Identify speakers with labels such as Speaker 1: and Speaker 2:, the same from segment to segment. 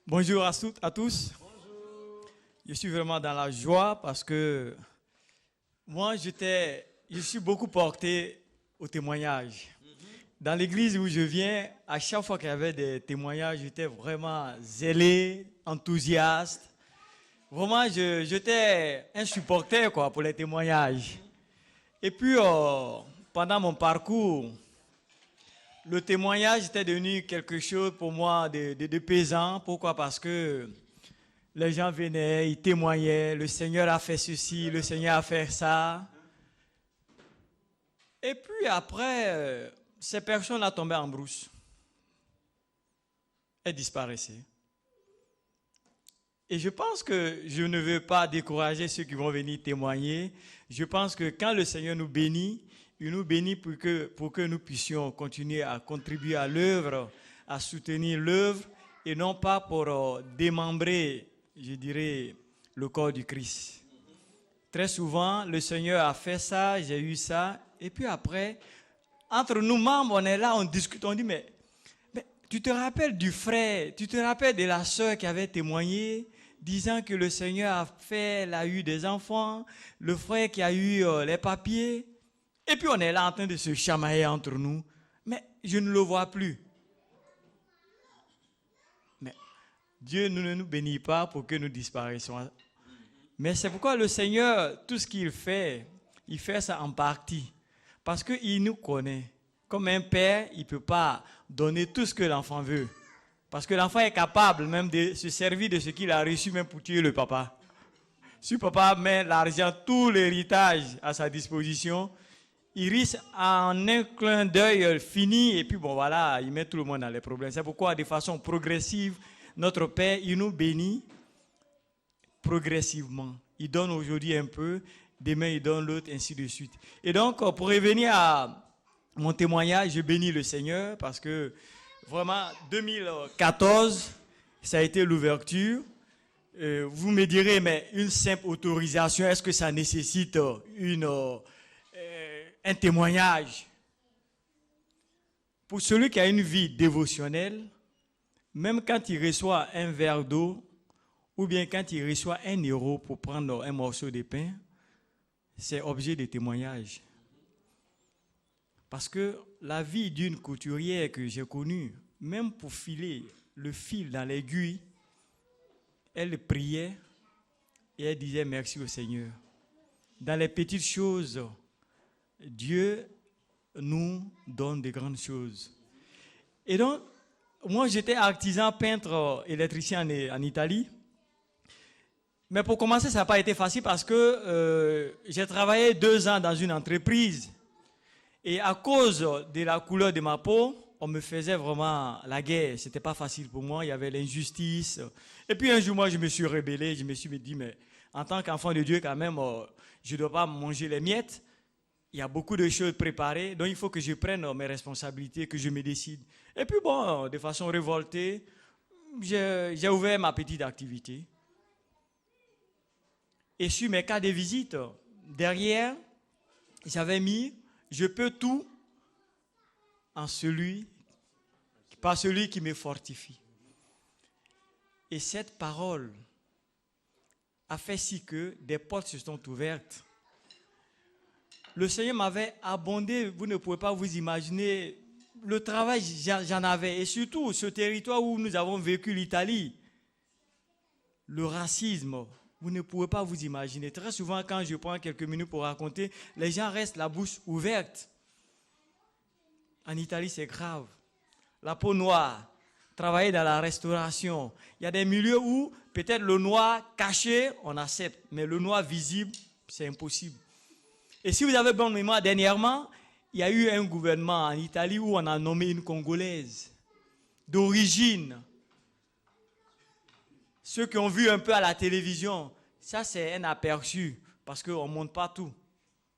Speaker 1: Bonjour à tous. Bonjour. Je suis vraiment dans la joie parce que moi, je suis beaucoup porté au témoignage. Dans l'église où je viens, à chaque fois qu'il y avait des témoignages, j'étais vraiment zélé, enthousiaste. Vraiment, j'étais un supporter pour les témoignages. Et puis, pendant mon parcours, le témoignage était devenu quelque chose pour moi de pesant. Pourquoi? Parce que les gens venaient, ils témoignaient, le Seigneur a fait ceci, le Seigneur a fait ça. Et puis après, ces personnes-là tombaient en brousse. Elles disparaissaient. Et je pense que je ne veux pas décourager ceux qui vont venir témoigner. Je pense que quand le Seigneur nous bénit, il nous bénit pour que nous puissions continuer à contribuer à l'œuvre, à soutenir l'œuvre, et non pas pour démembrer, je dirais, le corps du Christ. Très souvent, le Seigneur a fait ça, j'ai eu ça, et puis après, entre nous membres, on est là, on discute, on dit, mais tu te rappelles du frère, tu te rappelles de la sœur qui avait témoigné, disant que le Seigneur a fait, elle a eu des enfants, le frère qui a eu les papiers. Et puis on est là en train de se chamailler entre nous. Mais je ne le vois plus. Mais Dieu ne nous bénit pas pour que nous disparaissions. Mais c'est pourquoi le Seigneur, tout ce qu'il fait, il fait ça en partie. Parce qu'il nous connaît. Comme un père, il ne peut pas donner tout ce que l'enfant veut. Parce que l'enfant est capable même de se servir de ce qu'il a reçu même pour tuer le papa. Si le papa met l'argent, tout l'héritage à sa disposition, il risque en un clin d'œil fini et puis bon voilà, il met tout le monde dans les problèmes. C'est pourquoi de façon progressive, notre Père, il nous bénit progressivement. Il donne aujourd'hui un peu, demain il donne l'autre, ainsi de suite. Et donc, pour revenir à mon témoignage, je bénis le Seigneur parce que vraiment, 2014, ça a été l'ouverture. Vous me direz, mais une simple autorisation, est-ce que ça nécessite un témoignage? Pour celui qui a une vie dévotionnelle, même quand il reçoit un verre d'eau, ou bien quand il reçoit 1 euro pour prendre un morceau de pain, c'est objet de témoignage. Parce que la vie d'une couturière que j'ai connue, même pour filer le fil dans l'aiguille, elle priait et elle disait merci au Seigneur. Dans les petites choses, Dieu nous donne de grandes choses. Et donc, moi j'étais artisan, peintre, électricien en Italie. Mais pour commencer, ça n'a pas été facile parce que j'ai travaillé 2 ans dans une entreprise. Et à cause de la couleur de ma peau, on me faisait vraiment la guerre. Ce n'était pas facile pour moi, il y avait l'injustice. Et puis un jour, moi, je me suis rebellé. Je me suis dit, mais en tant qu'enfant de Dieu, quand même, je ne dois pas manger les miettes. Il y a beaucoup de choses préparées, donc il faut que je prenne mes responsabilités, que je me décide. Et puis bon, de façon révoltée, j'ai ouvert ma petite activité. Et sur mes cartes de visite, derrière, j'avais mis « Je peux tout en celui, par celui qui me fortifie ». Et cette parole a fait si que des portes se sont ouvertes. Le Seigneur m'avait abondé, vous ne pouvez pas vous imaginer, le travail j'en avais. Et surtout, ce territoire où nous avons vécu, l'Italie, le racisme, vous ne pouvez pas vous imaginer. Très souvent, quand je prends quelques minutes pour raconter, les gens restent la bouche ouverte. En Italie, c'est grave. La peau noire, travailler dans la restauration. Il y a des milieux où peut-être le noir caché, on accepte, mais le noir visible, c'est impossible. Et si vous avez bonne mémoire, dernièrement, il y a eu un gouvernement en Italie où on a nommé une Congolaise d'origine. Ceux qui ont vu un peu à la télévision, ça c'est un aperçu parce qu'on ne montre pas tout.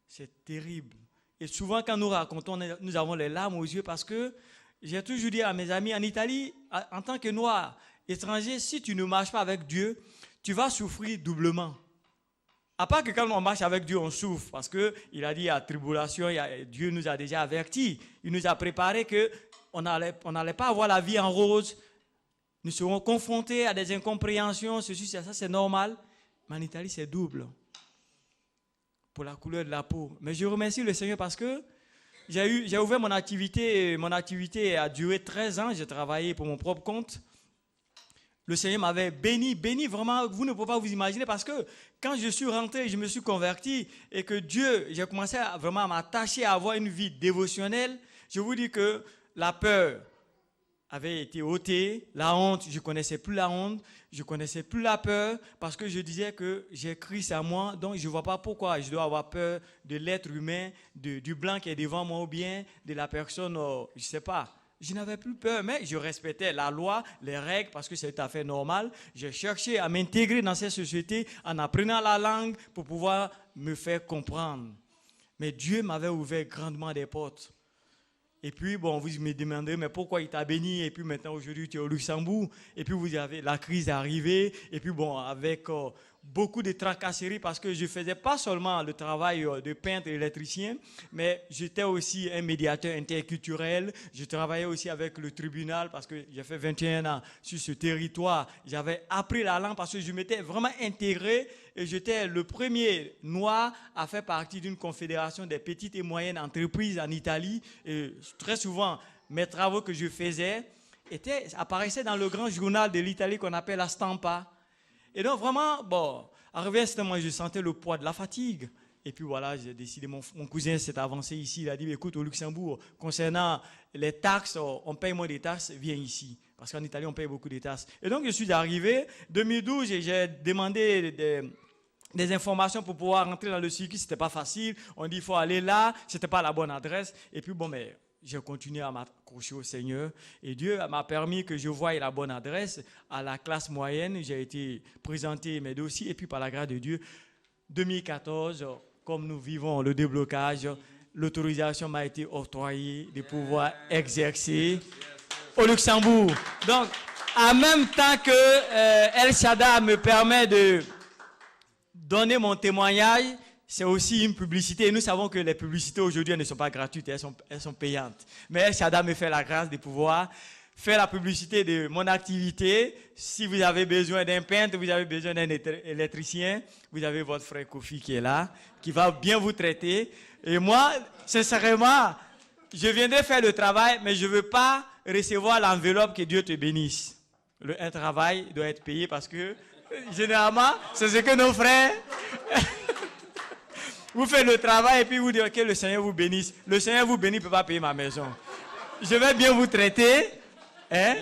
Speaker 1: C'est terrible. Et souvent quand nous racontons, nous avons les larmes aux yeux parce que j'ai toujours dit à mes amis en Italie, en tant que noir, étranger, si tu ne marches pas avec Dieu, tu vas souffrir doublement. À part que quand on marche avec Dieu, on souffre parce qu'il a dit il y a tribulation, Dieu nous a déjà avertis. Il nous a préparé qu'on n'allait pas avoir la vie en rose. nous serons confrontés à des incompréhensions, ceci, ça, c'est normal. Mais en Italie, c'est double. Pour la couleur de la peau. Mais je remercie le Seigneur parce que j'ai ouvert mon activité. Mon activité a duré 13 ans. J'ai travaillé pour mon propre compte. Le Seigneur m'avait béni vraiment, vous ne pouvez pas vous imaginer, parce que quand je suis rentré, je me suis converti et que Dieu, j'ai commencé vraiment à m'attacher à avoir une vie dévotionnelle. Je vous dis que la peur avait été ôtée, la honte, je ne connaissais plus la honte, je ne connaissais plus la peur, parce que je disais que j'ai Christ à moi, donc je ne vois pas pourquoi je dois avoir peur de l'être humain, du blanc qui est devant moi ou bien de la personne, je ne sais pas. Je n'avais plus peur, mais je respectais la loi, les règles, parce que c'est tout à fait normal. Je cherchais à m'intégrer dans cette société en apprenant la langue pour pouvoir me faire comprendre. Mais Dieu m'avait ouvert grandement des portes. Et puis, bon, vous me demanderez, mais pourquoi il t'a béni? Et puis maintenant, aujourd'hui, tu es au Luxembourg. Et puis, vous avez la crise est arrivée. Et puis, bon, avec beaucoup de tracasseries, parce que je ne faisais pas seulement le travail de peintre et électricien, mais j'étais aussi un médiateur interculturel. Je travaillais aussi avec le tribunal, parce que j'ai fait 21 ans sur ce territoire. J'avais appris la langue parce que je m'étais vraiment intégré. Et j'étais le premier noir à faire partie d'une confédération des petites et moyennes entreprises en Italie. Et très souvent, mes travaux que je faisais apparaissaient dans le grand journal de l'Italie qu'on appelle la Stampa. Et donc vraiment, bon, arrivé à ce moment, je sentais le poids de la fatigue. Et puis voilà, j'ai décidé, mon cousin s'est avancé ici, il a dit, écoute, au Luxembourg, concernant les taxes, on paye moins des taxes, viens ici. Parce qu'en Italie, on paye beaucoup de taxes. Et donc, je suis arrivé, 2012, et j'ai demandé des informations pour pouvoir rentrer dans le circuit. C'était pas facile. On dit, il faut aller là, c'était pas la bonne adresse. Et puis, bon, mais j'ai continué à m'accrocher au Seigneur. Et Dieu m'a permis que je voie la bonne adresse à la classe moyenne. J'ai été présenté mes dossiers. Et puis, par la grâce de Dieu, 2014, comme nous vivons le déblocage, l'autorisation m'a été octroyée de pouvoir exercer au Luxembourg. Donc, en même temps que El Shaddai me permet de donner mon témoignage, c'est aussi une publicité. Et nous savons que les publicités aujourd'hui, elles ne sont pas gratuites, elles sont payantes. Mais El Shaddai me fait la grâce de pouvoir faire la publicité de mon activité. Si vous avez besoin d'un peintre, vous avez besoin d'un électricien, vous avez votre frère Kofi qui est là, qui va bien vous traiter. Et moi, sincèrement, je viendrai faire le travail, mais je ne veux pas recevoir l'enveloppe que Dieu te bénisse. Un travail doit être payé parce que, généralement, c'est ce que nos frères... Vous faites le travail et puis vous dites que le Seigneur vous bénisse. Le Seigneur vous bénit, il ne peut pas payer ma maison. Je vais bien vous traiter, hein,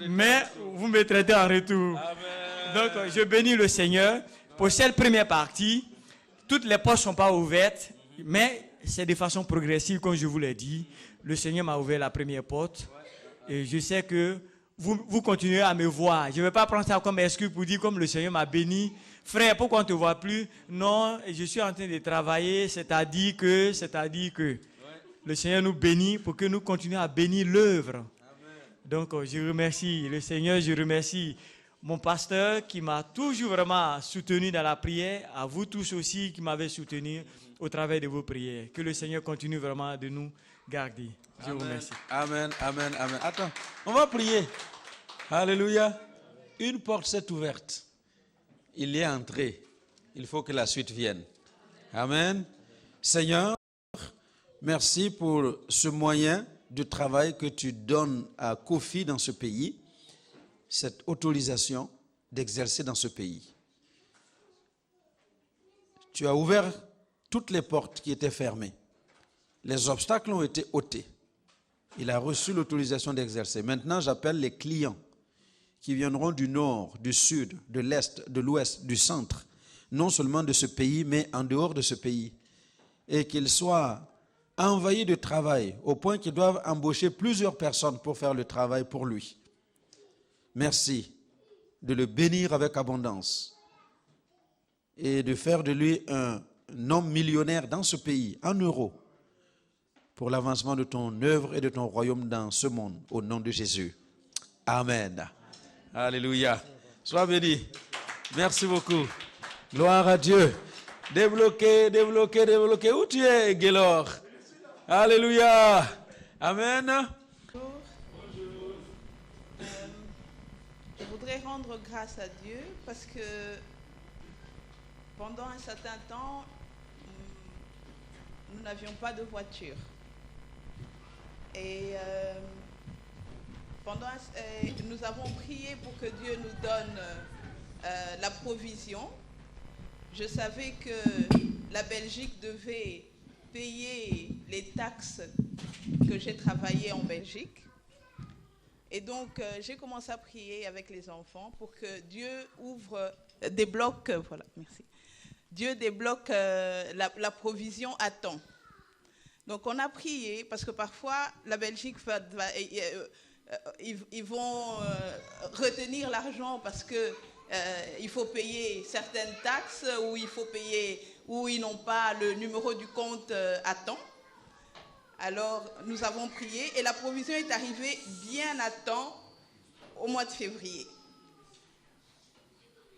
Speaker 1: mais vous me traitez en retour. Amen. Donc, je bénis le Seigneur. Pour cette première partie, toutes les portes ne sont pas ouvertes, mais c'est de façon progressive, comme je vous l'ai dit. Le Seigneur m'a ouvert la première porte et je sais que vous continuez à me voir. Je ne vais pas prendre ça comme excuse pour dire comme le Seigneur m'a béni. Frère, pourquoi on ne te voit plus? Non, je suis en train de travailler, c'est-à-dire que le Seigneur nous bénit pour que nous continuions à bénir l'œuvre. Donc, je remercie le Seigneur, je remercie mon pasteur qui m'a toujours vraiment soutenu dans la prière, à vous tous aussi qui m'avez soutenu au travers de vos prières. Que le Seigneur continue vraiment de nous garder. Je vous remercie.
Speaker 2: Amen, amen, amen. Attends, on va prier. Alléluia. Une porte s'est ouverte. Il est entré. Il faut que la suite vienne. Amen. Seigneur, merci pour ce moyen de travail que tu donnes à Kofi dans ce pays, cette autorisation d'exercer dans ce pays. Tu as ouvert toutes les portes qui étaient fermées. Les obstacles ont été ôtés. Il a reçu l'autorisation d'exercer. Maintenant, j'appelle les clients qui viendront du nord, du sud, de l'est, de l'ouest, du centre, non seulement de ce pays, mais en dehors de ce pays, et qu'ils soient envahis de travail, au point qu'ils doivent embaucher plusieurs personnes pour faire le travail pour lui. Merci de le bénir avec abondance et de faire de lui un homme millionnaire dans ce pays, en euros, pour l'avancement de ton œuvre et de ton royaume dans ce monde, au nom de Jésus. Amen. Alléluia. Sois béni. Merci beaucoup. Gloire à Dieu. Débloqué, débloqué, débloqué. Où tu es, Gélor? Alléluia. Amen.
Speaker 3: rendre grâce à Dieu parce que pendant un certain temps, nous n'avions pas de voiture. Et nous avons prié pour que Dieu nous donne la provision. Je savais que la Belgique devait payer les taxes que j'ai travaillées en Belgique. Et donc, j'ai commencé à prier avec les enfants pour que Dieu débloque, voilà, merci. Dieu débloque la provision à temps. Donc, on a prié parce que parfois, la Belgique ils vont retenir l'argent parce que il faut payer certaines taxes ou il faut payer ou ils n'ont pas le numéro du compte à temps. Alors, nous avons prié et la provision est arrivée bien à temps au mois de février.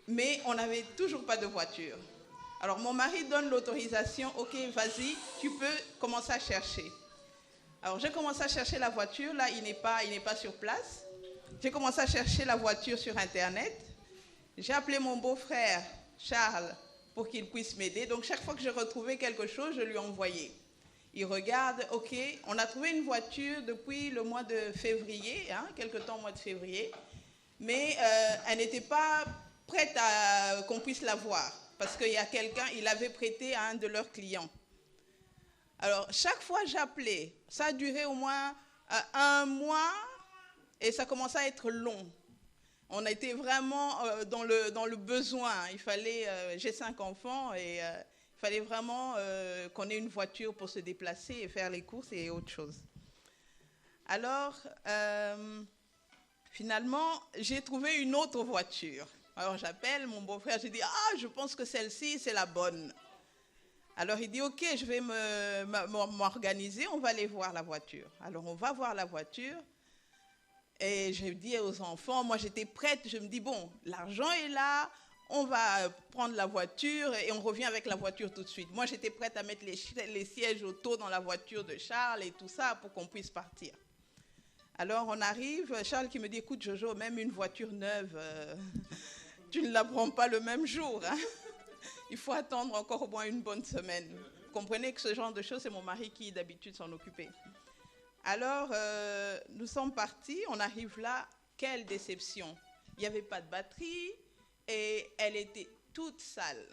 Speaker 3: Mais on n'avait toujours pas de voiture. Alors, mon mari donne l'autorisation, ok, vas-y, tu peux commencer à chercher. Alors, j'ai commencé à chercher la voiture, là, il n'est pas sur place. J'ai commencé à chercher la voiture sur Internet. J'ai appelé mon beau-frère, Charles, pour qu'il puisse m'aider. Donc, chaque fois que je retrouvais quelque chose, je lui envoyais. Il regarde, ok, on a trouvé une voiture depuis le mois de février, quelque temps au mois de février, mais elle n'était pas prête à qu'on puisse la voir, parce qu'il y a quelqu'un, il avait prêté à un de leurs clients. Alors, chaque fois j'appelais, ça a duré au moins 1 mois, et ça commençait à être long. On a été vraiment dans le besoin. Il fallait, j'ai 5 enfants, et il fallait vraiment qu'on ait une voiture pour se déplacer et faire les courses et autre chose. Alors, finalement, j'ai trouvé une autre voiture. Alors, j'appelle mon beau-frère, je dis, je pense que celle-ci, c'est la bonne. Alors, il dit, ok, je vais m'organiser, on va aller voir la voiture. Alors, on va voir la voiture. Et je dis aux enfants, moi, j'étais prête, je me dis, bon, l'argent est là, on va prendre la voiture et on revient avec la voiture tout de suite. Moi, j'étais prête à mettre les sièges auto dans la voiture de Charles et tout ça pour qu'on puisse partir. Alors, on arrive, Charles qui me dit, écoute, Jojo, même une voiture neuve, tu ne la prends pas le même jour. Il faut attendre encore au moins une bonne semaine. Vous comprenez que ce genre de choses, c'est mon mari qui, d'habitude, s'en occupait. Alors, nous sommes partis, on arrive là, quelle déception. Il n'y avait pas de batterie, et elle était toute sale.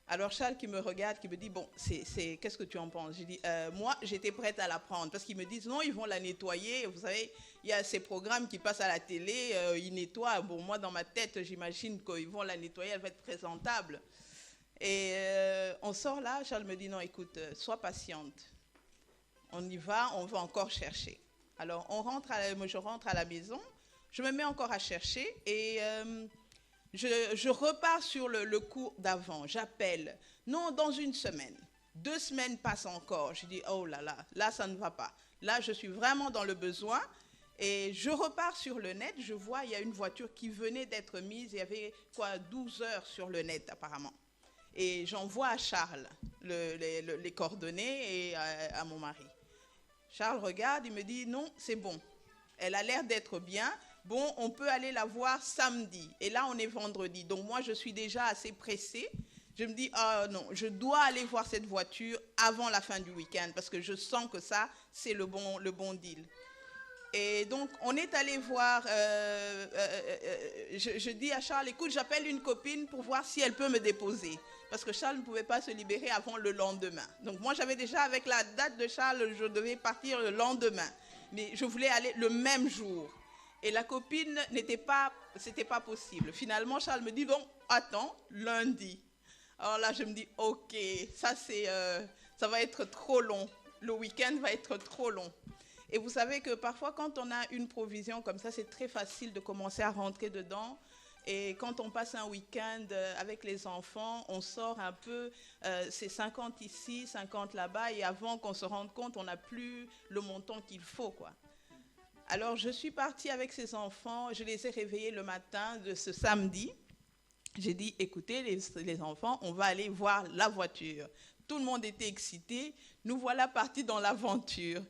Speaker 3: Alors Charles qui me regarde, qui me dit, bon, qu'est-ce que tu en penses? J'ai dit, moi, j'étais prête à la prendre. Parce qu'ils me disent, non, ils vont la nettoyer. Vous savez, il y a ces programmes qui passent à la télé, ils nettoient. Bon, moi, dans ma tête, j'imagine qu'ils vont la nettoyer, elle va être présentable. Et on sort là, Charles me dit, non, écoute, sois patiente. On y va, on va encore chercher. Alors, je rentre à la maison, je me mets encore à chercher et... Je repars sur le cours d'avant, j'appelle. Non, dans 1 semaine. 2 semaines passent encore. Je dis, oh là là, là ça ne va pas. Là, je suis vraiment dans le besoin. Et je repars sur le net, je vois, il y a une voiture qui venait d'être mise. Il y avait 12 heures sur le net apparemment. Et j'envoie à Charles les coordonnées et à mon mari. Charles regarde, il me dit, non, c'est bon. Elle a l'air d'être bien. Bon, on peut aller la voir samedi. Et là, on est vendredi. Donc, moi, je suis déjà assez pressée. Je me dis, non, je dois aller voir cette voiture avant la fin du week-end parce que je sens que ça, c'est le bon deal. Et donc, on est allé voir, je dis à Charles, écoute, j'appelle une copine pour voir si elle peut me déposer. Parce que Charles ne pouvait pas se libérer avant le lendemain. Donc, moi, j'avais déjà, avec la date de Charles, je devais partir le lendemain. Mais je voulais aller le même jour. Et la copine c'était pas possible. Finalement, Charles me dit, bon, attends, lundi. Alors là, je me dis, ok, ça va être trop long. Le week-end va être trop long. Et vous savez que parfois, quand on a une provision comme ça, c'est très facile de commencer à rentrer dedans. Et quand on passe un week-end avec les enfants, on sort un peu, c'est 50 ici, 50 là-bas. Et avant qu'on se rende compte, on n'a plus le montant qu'il faut, quoi. Alors, je suis partie avec ces enfants, je les ai réveillés le matin de ce samedi. J'ai dit, écoutez, les enfants, on va aller voir la voiture. Tout le monde était excité. Nous voilà partis dans l'aventure.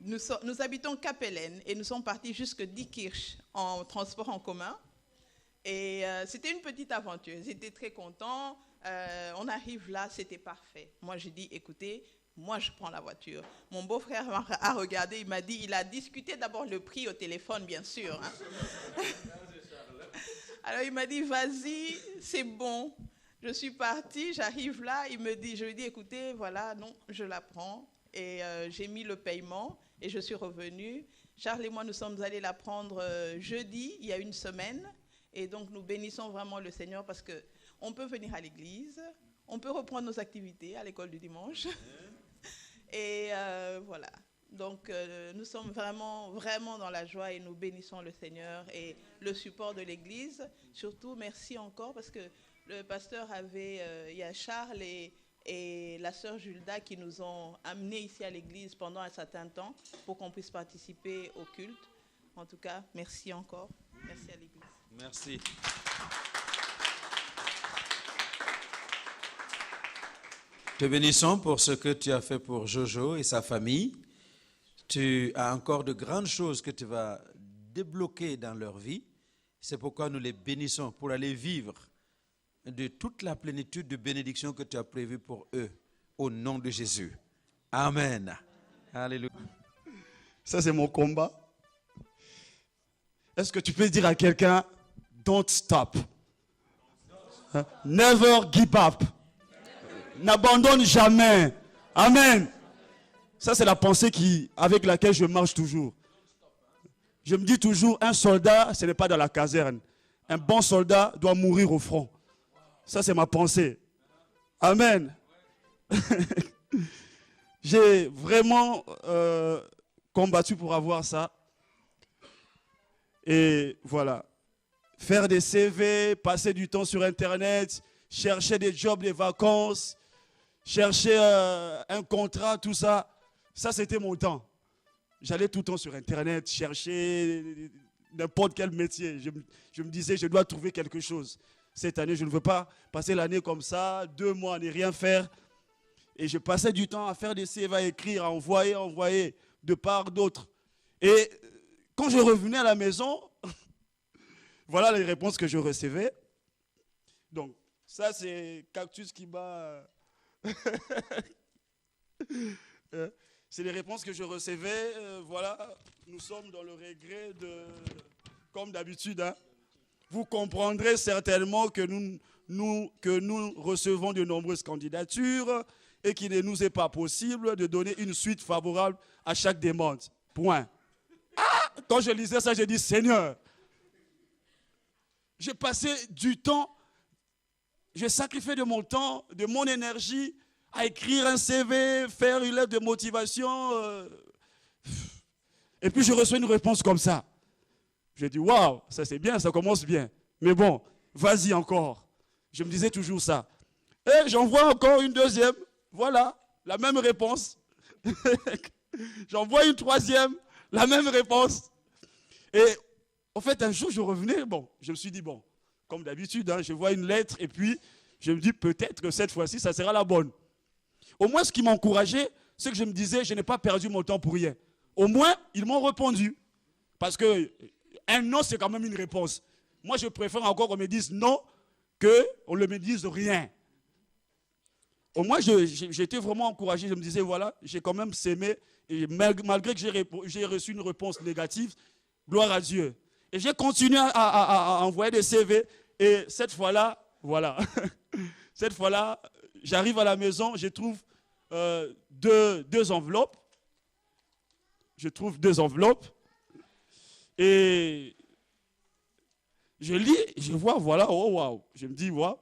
Speaker 3: Nous habitons Capellen et nous sommes partis jusqu'à Diekirch en transport en commun. Et c'était une petite aventure. Ils étaient très contents. On arrive là, c'était parfait. Moi, j'ai dit, écoutez, moi, je prends la voiture. Mon beau-frère a regardé, il m'a dit, il a discuté d'abord le prix au téléphone, bien sûr. Hein. Alors, il m'a dit, vas-y, c'est bon. Je suis partie, j'arrive là, je lui dis, écoutez, voilà, non, je la prends. Et j'ai mis le paiement et je suis revenue. Charles et moi, nous sommes allés la prendre jeudi, il y a une semaine. Et donc, nous bénissons vraiment le Seigneur parce qu'on peut venir à l'église, on peut reprendre nos activités à l'école du dimanche. Et voilà. Donc, nous sommes vraiment, vraiment dans la joie et nous bénissons le Seigneur et le support de l'église. Surtout, merci encore parce que le pasteur il y a Charles et la sœur Julda qui nous ont amenés ici à l'église pendant un certain temps pour qu'on puisse participer au culte. En tout cas, merci encore. Merci à l'église.
Speaker 2: Merci. Te bénissons pour ce que tu as fait pour Jojo et sa famille. Tu as encore de grandes choses que tu vas débloquer dans leur vie. C'est pourquoi nous les bénissons pour aller vivre de toute la plénitude de bénédiction que tu as prévue pour eux, au nom de Jésus. Amen. Alléluia.
Speaker 4: Ça, c'est mon combat. Est-ce que tu peux dire à quelqu'un, don't stop. Never give up. N'abandonne jamais. Amen. Ça, c'est la pensée avec laquelle je marche toujours. Je me dis toujours, un soldat, ce n'est pas dans la caserne. Un bon soldat doit mourir au front. Ça, c'est ma pensée. Amen. J'ai vraiment combattu pour avoir ça. Et voilà. Faire des CV, passer du temps sur Internet, chercher des jobs, des vacances, chercher un contrat, tout ça. Ça, c'était mon temps. J'allais tout le temps sur Internet, chercher n'importe quel métier. Je me disais, je dois trouver quelque chose. Cette année, je ne veux pas passer l'année comme ça, 2 mois à ne rien faire. Et je passais du temps à faire des CV, à écrire, à envoyer de part d'autre. Et quand je revenais à la maison, voilà les réponses que je recevais. Donc, ça, c'est Cactus qui m'a... C'est les réponses que je recevais. Voilà, nous sommes dans le regret comme d'habitude. Hein. Vous comprendrez certainement que nous recevons de nombreuses candidatures et qu'il ne nous est pas possible de donner une suite favorable à chaque demande. Point. Ah, quand je lisais ça, j'ai dit, Seigneur, j'ai passé du temps, j'ai sacrifié de mon temps, de mon énergie, à écrire un CV, faire une lettre de motivation. Et puis je reçois une réponse comme ça. Je dis, waouh, ça c'est bien, ça commence bien. Mais bon, vas-y encore. Je me disais toujours ça. Et j'envoie encore une deuxième. Voilà, la même réponse. J'envoie une troisième, la même réponse. Et en fait, un jour, je revenais, je me suis dit, comme d'habitude, hein, je vois une lettre et puis je me dis, peut-être que cette fois-ci, ça sera la bonne. Au moins, ce qui m'encourageait, c'est que je me disais, je n'ai pas perdu mon temps pour rien. Au moins, ils m'ont répondu. Parce que un non, c'est quand même une réponse. Moi, je préfère encore qu'on me dise non qu'on ne me dise rien. Au moins, j'étais vraiment encouragé. Je me disais, voilà, j'ai quand même sémé. Et malgré que j'ai reçu une réponse négative, gloire à Dieu. Et j'ai continué à envoyer des CV. Et cette fois-là, voilà. Cette fois-là, j'arrive à la maison, je trouve deux enveloppes. Je trouve 2 enveloppes. Et je lis, je vois, voilà, oh waouh. Je me dis, waouh.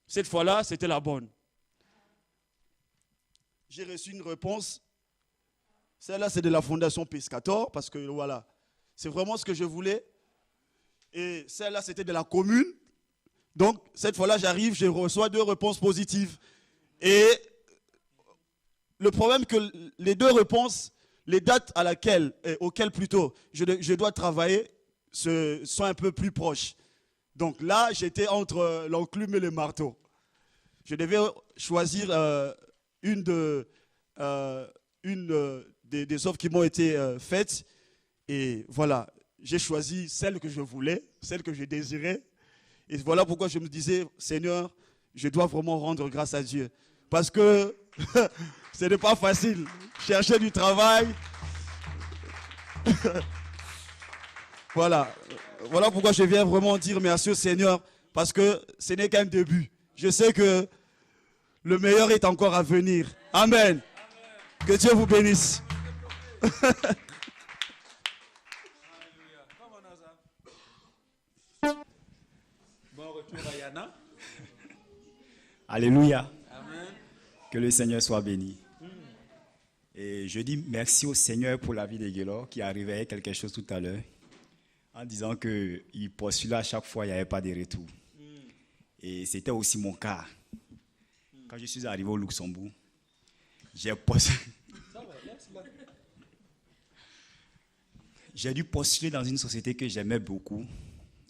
Speaker 4: Cette fois-là, c'était la bonne. J'ai reçu une réponse. Celle-là, c'est de la Fondation Pescator, parce que voilà, c'est vraiment ce que je voulais. Et celle-là, c'était de la commune. Donc, cette fois-là, j'arrive, je reçois 2 réponses positives. Et le problème que les 2 réponses, les dates auxquelles plutôt je dois travailler sont un peu plus proches. Donc là, j'étais entre l'enclume et le marteau. Je devais choisir une des offres qui m'ont été faites. Et voilà, j'ai choisi celle que je voulais, celle que je désirais. Et voilà pourquoi je me disais, Seigneur, je dois vraiment rendre grâce à Dieu. Parce que ce n'est pas facile. Chercher du travail. Voilà. Voilà pourquoi je viens vraiment dire merci au Seigneur. Parce que ce n'est qu'un début. Je sais que le meilleur est encore à venir. Amen. Que Dieu vous bénisse.
Speaker 2: Bon retour à Yana.
Speaker 5: Alléluia.
Speaker 2: Amen.
Speaker 5: Que le Seigneur soit béni. Et je dis merci au Seigneur pour la vie de Guélor qui arrivait quelque chose tout à l'heure en disant qu'il postulait à chaque fois, il n'y avait pas de retour. Et c'était aussi mon cas. Quand je suis arrivé au Luxembourg, j'ai dû postuler dans une société que j'aimais beaucoup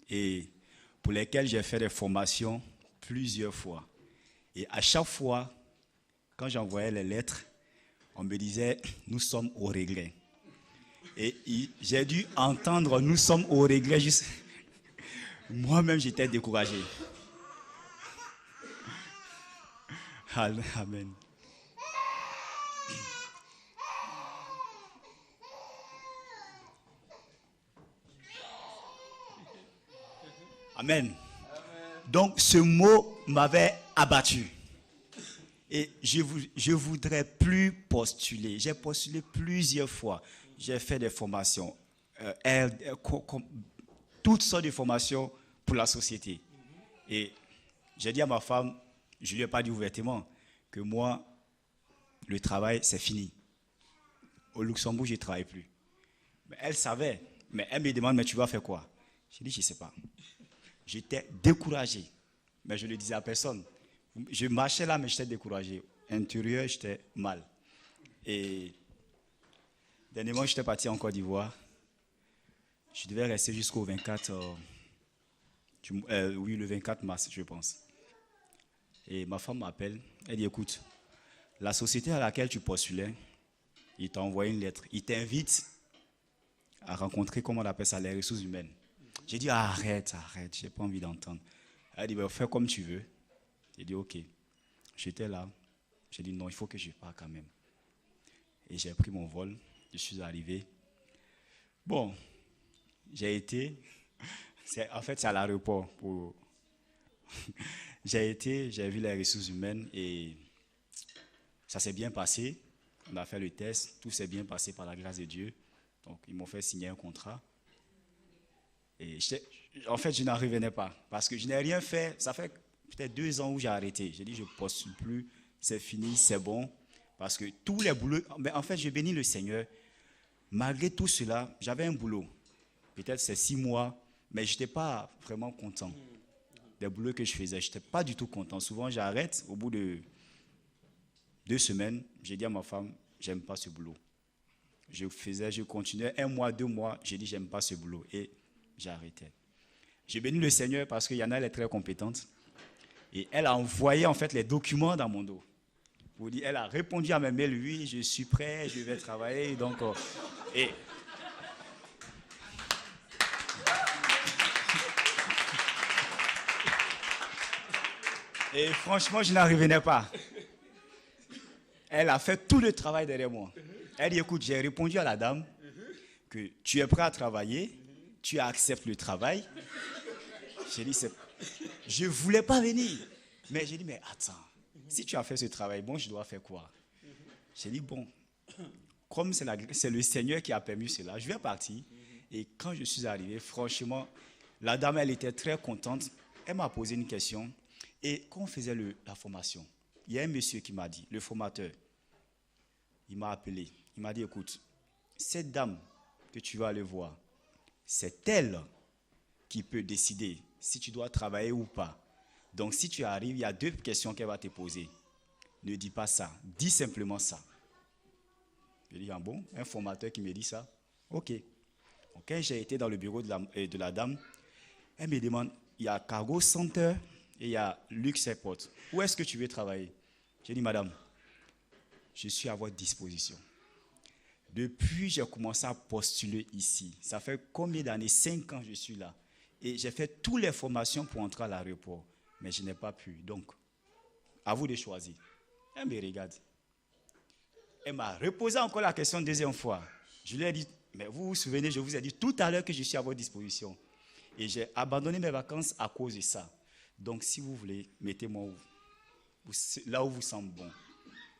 Speaker 5: et pour laquelle j'ai fait des formations plusieurs fois. Et à chaque fois, quand j'envoyais les lettres, on me disait « nous sommes au regret ». Et j'ai dû entendre « nous sommes au regret ». Moi-même, j'étais découragé. Amen. Amen. Donc, ce mot m'avait abattu. Et je voudrais plus postuler. J'ai postulé plusieurs fois. J'ai fait des formations, toutes sortes de formations pour la société. Et j'ai dit à ma femme, je ne lui ai pas dit ouvertement, que moi, le travail, c'est fini. Au Luxembourg, je ne travaille plus. Mais elle savait. Mais elle me demande, mais tu vas faire quoi? J'ai dit, je ne sais pas. J'étais découragé. Mais je ne le disais à personne. Je marchais là, mais j'étais découragé. Intérieur, j'étais mal. Et dernièrement, j'étais parti en Côte d'Ivoire. Je devais rester jusqu'au 24, le 24 mars, je pense. Et ma femme m'appelle. Elle dit, écoute, la société à laquelle tu postulais, il t'a envoyé une lettre. Il t'invite à rencontrer, comment on appelle ça, les ressources humaines. J'ai dit, arrête, j'ai pas envie d'entendre. Elle dit, fais comme tu veux. J'ai dit, ok. J'étais là. J'ai dit, non, il faut que je parte quand même. Et j'ai pris mon vol. Je suis arrivé. Bon, j'ai été. En fait, c'est à l'aéroport. J'ai vu les ressources humaines et ça s'est bien passé. On a fait le test. Tout s'est bien passé par la grâce de Dieu. Donc, ils m'ont fait signer un contrat. Et en fait, je n'en revenais pas parce que je n'ai rien fait. Ça fait peut-être 2 ans où j'ai arrêté. J'ai dit, je ne postule plus, c'est fini, c'est bon. Parce que tous les boulots, mais en fait, je bénis le Seigneur. Malgré tout cela, j'avais un boulot. Peut-être c'est 6 mois, mais je n'étais pas vraiment content des boulots que je faisais. Je n'étais pas du tout content. Souvent, j'arrête. Au bout de 2 semaines, j'ai dit à ma femme, j'aime pas ce boulot. Je continuais 1 mois, 2 mois. J'ai dit, j'aime pas ce boulot. Et j'ai arrêté. J'ai béni le Seigneur parce qu'il y en a, elle est très compétente. Et elle a envoyé en fait les documents dans mon dos. Elle a répondu à mes mails, oui, je suis prêt, je vais travailler. Donc, et franchement, je n'en revenais pas. Elle a fait tout le travail derrière moi. Elle dit, écoute, j'ai répondu à la dame que tu es prêt à travailler, tu acceptes le travail. J'ai dit, je ne voulais pas venir. Mais j'ai dit, mais attends, si tu as fait ce travail, bon, je dois faire quoi? J'ai dit, bon, comme c'est le Seigneur qui a permis cela, je vais partir. Et quand je suis arrivé, franchement, la dame, elle était très contente. Elle m'a posé une question. Et quand on faisait la formation, il y a un monsieur qui m'a dit, le formateur, il m'a appelé. Il m'a dit, écoute, cette dame que tu vas aller voir, c'est elle qui peut décider si tu dois travailler ou pas. Donc, si tu arrives, il y a 2 questions qu'elle va te poser. Ne dis pas ça. Dis simplement ça. Je dis, ah bon, un formateur qui me dit ça? Ok. Donc, j'ai été dans le bureau de la dame. Elle me demande, il y a Cargo Center et il y a Lux Airport. Où est-ce que tu veux travailler? J'ai dit, madame, je suis à votre disposition. Depuis, j'ai commencé à postuler ici. Ça fait combien d'années? 5 ans je suis là. Et j'ai fait toutes les formations pour entrer à l'aéroport. Mais je n'ai pas pu. Donc, à vous de choisir. Elle me regarde. Elle m'a reposé encore la question une deuxième fois. Je lui ai dit, mais vous vous souvenez, je vous ai dit tout à l'heure que je suis à votre disposition. Et j'ai abandonné mes vacances à cause de ça. Donc, si vous voulez, mettez-moi là où vous semble bon.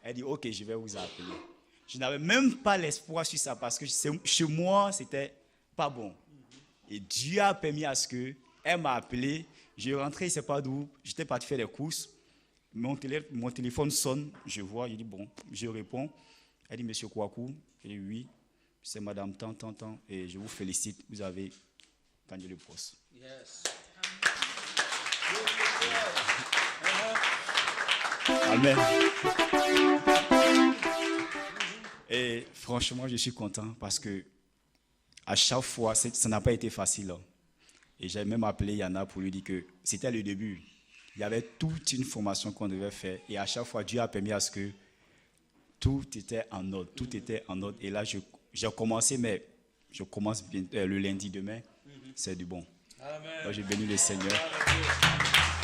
Speaker 5: Elle dit, ok, je vais vous appeler. Je n'avais même pas l'espoir sur ça parce que chez moi, c'était pas bon. Et Dieu a permis à ce que elle m'a appelé. Je rentrais, je ne sais pas d'où. J'étais parti faire des courses. Mon téléphone sonne. Je vois, il dit, bon, je réponds. Elle dit, monsieur Kouakou. Je dis, oui, c'est madame tant. Et je vous félicite, vous avez gagné le poste. Yes. Amen. Et franchement, je suis content parce que à chaque fois, ça n'a pas été facile. Et j'ai même appelé Yana pour lui dire que c'était le début. Il y avait toute une formation qu'on devait faire. Et à chaque fois, Dieu a permis à ce que tout était en ordre. Tout était en ordre. Et là, j'ai commencé, mais je commence le lundi demain. C'est du bon. Amen. Donc, je bénis le Seigneur.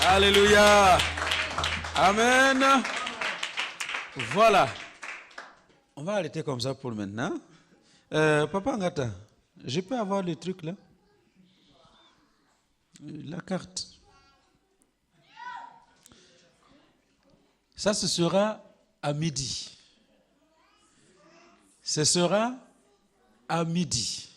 Speaker 2: Alléluia. Amen. Voilà. On va arrêter comme ça pour maintenant. Papa Ngata, je peux avoir le truc là? La carte. Ça, ce sera à midi. Ce sera à midi.